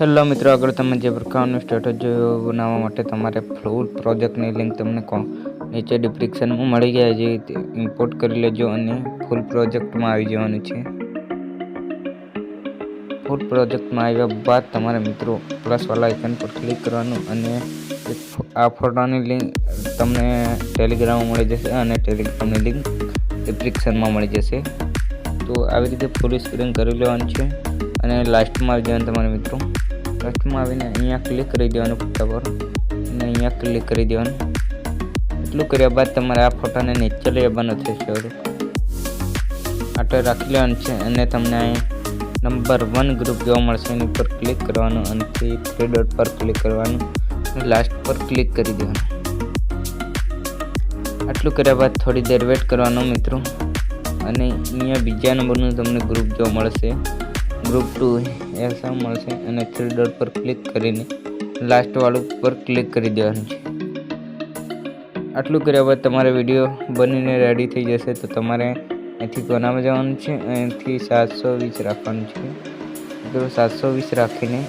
Hello મિત્રો, આગળ તમે જે પ્રકારનું સ્ટેટસ જોયું બનાવવા માટે તમારે ફૂલ પ્રોજેક્ટની લિંક તમને નીચે ડિસ્ક્રિપ્શનમાં મળી જાય છે. ઇમ્પોર્ટ કરી લેજો અને ફૂલ પ્રોજેક્ટમાં આવી જવાનું છે. ફૂલ પ્રોજેક્ટમાં આવ્યા બાદ તમારે મિત્રો પ્લસવાળા આઇકન પર ક્લિક કરવાનું અને આ ફોટોની લિંક તમને ટેલિગ્રામમાં મળી જશે અને ટેલિગ્રામની લિંક ડિસ્ક્રિપ્શનમાં મળી જશે. તો આવી રીતે ફૂલ સ્ક્રીન કરી લેવાનું છે અને લાસ્ટમાં આવી જવાનું તમારે મિત્રો. લાસ્ટમાં આવીને અહીંયા ક્લિક કરી દેવાનું ફોટા પર અને અહીંયા ક્લિક કરી દેવાનું. એટલું કર્યા બાદ તમારે આ ફોટાને નીચે લઈ આવવાનો થશે. આટલે રાખી લેવાનું છે અને તમને અહીં નંબર 1 ગ્રુપ જોવા મળશે. એની પર ક્લિક કરવાનું અને 3 ડોટ પર ક્લિક કરવાનું અને લાસ્ટ પર ક્લિક કરી દેવાનું. આટલું કર્યા બાદ થોડી દેર વેટ કરવાનો મિત્રો અને અહીંયા બીજા નંબરનું તમને ગ્રુપ જોવા મળશે. ગ્રુપ 2 એસા મળશે અને 3 ડોટ પર ક્લિક કરીને લાસ્ટ વાળું પર ક્લિક કરી દેવાનું છે. આટલું કર્યા બાદ તમારે વિડીયો બનીને રેડી થઈ જશે. તો તમારે અહીંથી બનાવવા જવાનું છે. અહીંથી 720 રાખવાનું છે. 720 રાખીને